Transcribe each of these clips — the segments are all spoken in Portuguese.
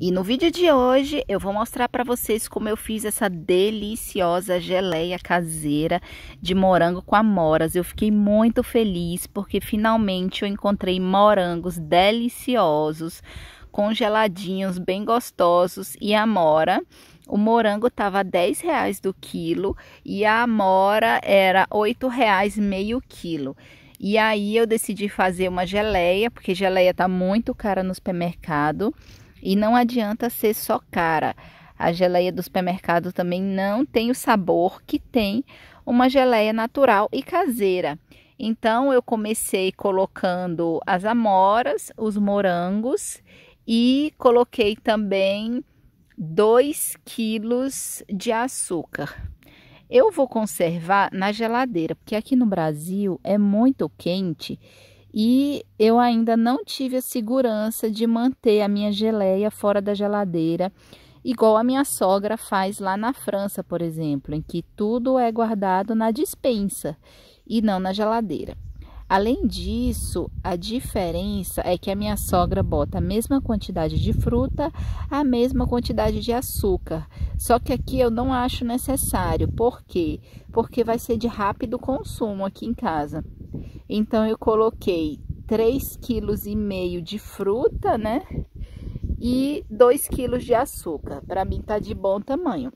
E no vídeo de hoje eu vou mostrar para vocês como eu fiz essa deliciosa geleia caseira de morango com amoras. Eu fiquei muito feliz porque finalmente eu encontrei morangos deliciosos, congeladinhos, bem gostosos e amora. O morango estava R$10 do quilo e a amora era R$8 meio quilo. E aí eu decidi fazer uma geleia, porque geleia tá muito cara no supermercado. E não adianta ser só cara. A geleia do supermercado também não tem o sabor que tem uma geleia natural e caseira. Então eu comecei colocando as amoras, os morangos e coloquei também 2 quilos de açúcar. Eu vou conservar na geladeira, porque aqui no Brasil é muito quente. E eu ainda não tive a segurança de manter a minha geleia fora da geladeira, igual a minha sogra faz lá na França, por exemplo, em que tudo é guardado na despensa e não na geladeira. Além disso, a diferença é que a minha sogra bota a mesma quantidade de fruta, a mesma quantidade de açúcar. Só que aqui eu não acho necessário. Por quê? Porque vai ser de rápido consumo aqui em casa. Então eu coloquei 3,5 kg de fruta, né? E 2 kg de açúcar. Para mim tá de bom tamanho.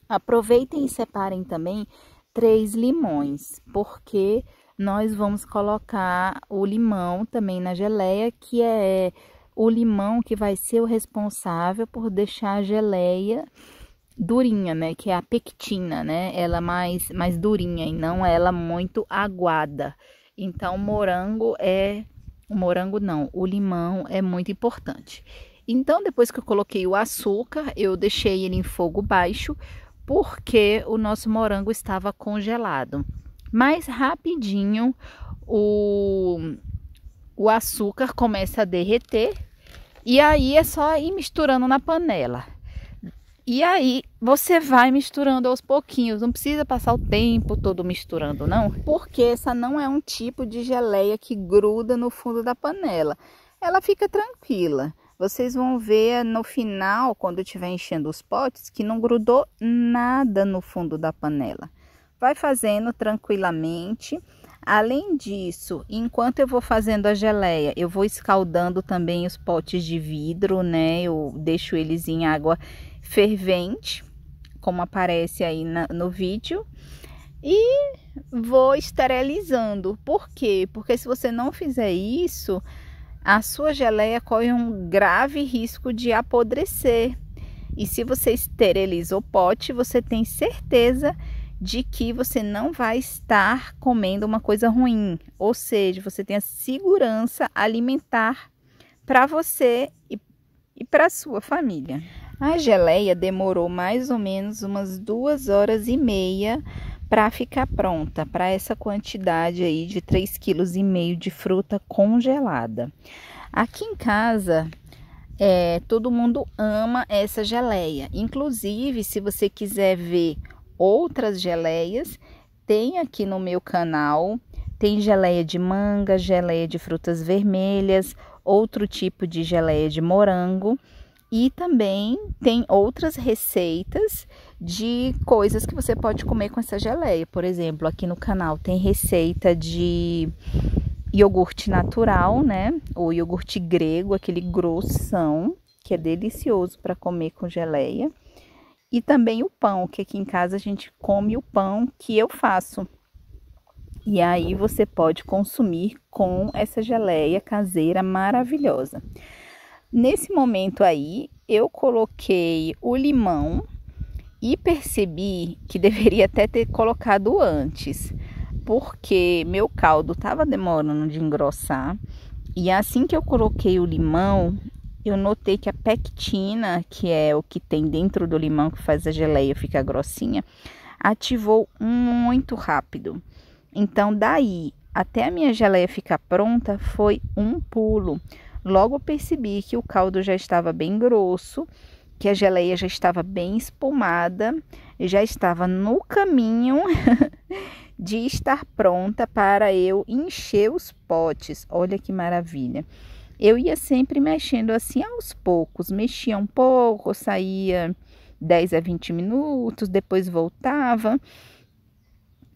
Aproveitem e separem também 3 limões, porque nós vamos colocar o limão também na geleia, que é o limão que vai ser o responsável por deixar a geleia durinha, né? Que é a pectina, né? Ela mais durinha e não ela muito aguada. Então, o limão é muito importante. Então, depois que eu coloquei o açúcar, eu deixei ele em fogo baixo, porque o nosso morango estava congelado. Mas rapidinho o açúcar começa a derreter e aí é só ir misturando na panela. E aí você vai misturando aos pouquinhos, não precisa passar o tempo todo misturando não, porque essa não é um tipo de geleia que gruda no fundo da panela. Ela fica tranquila. Vocês vão ver no final, quando eu estiver enchendo os potes, que não grudou nada no fundo da panela. Vai fazendo tranquilamente. Além disso, enquanto eu vou fazendo a geleia, eu vou escaldando também os potes de vidro, né? Eu deixo eles em água fervente, como aparece aí no vídeo. E vou esterilizando. Por quê? Porque se você não fizer isso, a sua geleia corre um grave risco de apodrecer. E se você esteriliza o pote, você tem certeza de que você não vai estar comendo uma coisa ruim, ou seja, você tem a segurança alimentar para você e para sua família. A geleia demorou mais ou menos umas 2h30 para ficar pronta, para essa quantidade aí de 3,5 kg de fruta congelada. Aqui em casa, todo mundo ama essa geleia, inclusive se você quiser ver outras geleias, tem aqui no meu canal, tem geleia de manga, geleia de frutas vermelhas, outro tipo de geleia de morango e também tem outras receitas de coisas que você pode comer com essa geleia. Por exemplo, aqui no canal tem receita de iogurte natural, né? Ou iogurte grego, aquele grossão, que é delicioso para comer com geleia. E também o pão, que aqui em casa a gente come o pão que eu faço. E aí você pode consumir com essa geleia caseira maravilhosa. Nesse momento aí, eu coloquei o limão e percebi que deveria até ter colocado antes, porque meu caldo estava demorando de engrossar. E assim que eu coloquei o limão, eu notei que a pectina, que é o que tem dentro do limão que faz a geleia ficar grossinha, ativou muito rápido. Então, daí até a minha geleia ficar pronta foi um pulo. Logo percebi que o caldo já estava bem grosso, que a geleia já estava bem espumada, já estava no caminho de estar pronta para eu encher os potes. Olha que maravilha! eu ia sempre mexendo assim aos poucos, mexia um pouco, saía 10 a 20 minutos, depois voltava.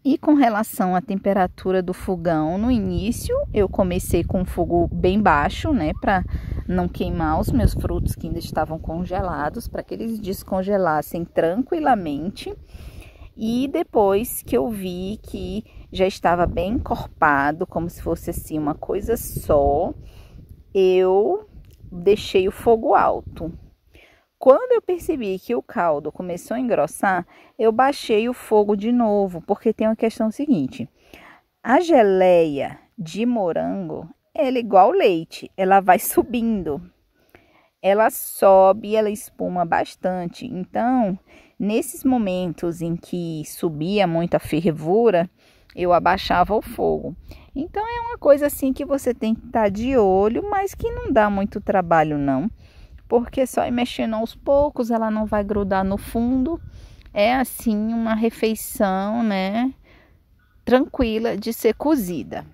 E com relação à temperatura do fogão, no início eu comecei com o fogo bem baixo, né, para não queimar os meus frutos que ainda estavam congelados, para que eles descongelassem tranquilamente. E depois que eu vi que já estava bem encorpado, como se fosse assim uma coisa só, eu deixei o fogo alto. Quando eu percebi que o caldo começou a engrossar, eu baixei o fogo de novo, porque tem uma questão seguinte: a geleia de morango, ela é igual leite, ela vai subindo. Ela sobe, ela espuma bastante. Então, nesses momentos em que subia muito a fervura, eu abaixava o fogo. Então, é uma coisa assim que você tem que estar de olho, mas que não dá muito trabalho não. Porque só ir mexendo aos poucos, ela não vai grudar no fundo. É assim uma refeição, né, tranquila de ser cozida.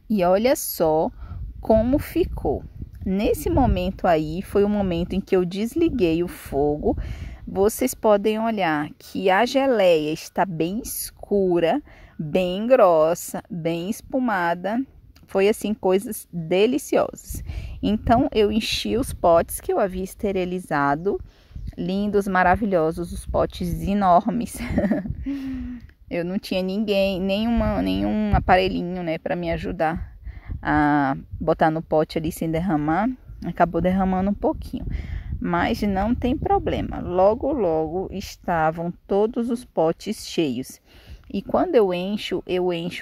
E olha só como ficou. Nesse momento aí, foi o momento em que eu desliguei o fogo. Vocês podem olhar que a geleia está bem escura, bem grossa, bem espumada. Foi assim, coisas deliciosas. Então, eu enchi os potes que eu havia esterilizado. Lindos, maravilhosos, os potes enormes. Eu não tinha nenhum aparelhinho, né, para me ajudar a botar no pote ali sem derramar. Acabou derramando um pouquinho, mas não tem problema. Logo, logo estavam todos os potes cheios. E quando eu encho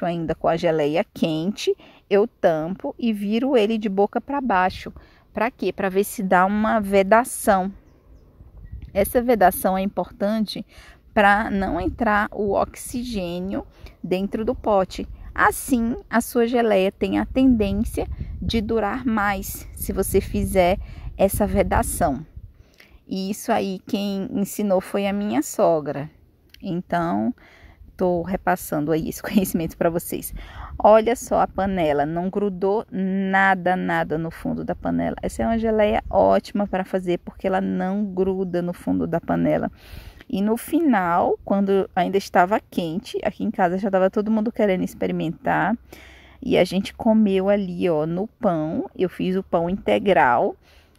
ainda com a geleia quente, eu tampo e viro ele de boca para baixo. Para quê? Para ver se dá uma vedação. Essa vedação é importante para não entrar o oxigênio dentro do pote. Assim, a sua geleia tem a tendência de durar mais se você fizer essa vedação. E isso aí quem ensinou foi a minha sogra. Então, estou repassando aí esse conhecimento para vocês. Olha só a panela, não grudou nada no fundo da panela. Essa é uma geleia ótima para fazer porque ela não gruda no fundo da panela. E no final, quando ainda estava quente, aqui em casa já estava todo mundo querendo experimentar. E a gente comeu ali, ó, no pão. Eu fiz o pão integral.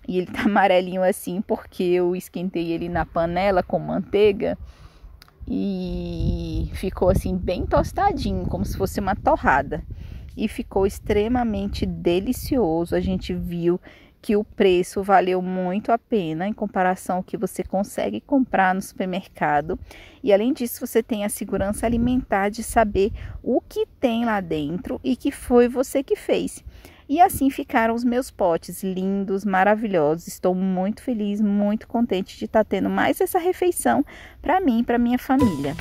E ele tá amarelinho assim porque eu esquentei ele na panela com manteiga. E ficou assim bem tostadinho, como se fosse uma torrada. E ficou extremamente delicioso. A gente viu que o preço valeu muito a pena em comparação ao que você consegue comprar no supermercado. E além disso, você tem a segurança alimentar de saber o que tem lá dentro e que foi você que fez. E assim ficaram os meus potes lindos, maravilhosos. Estou muito feliz, muito contente de estar tendo mais essa refeição para mim e para minha família.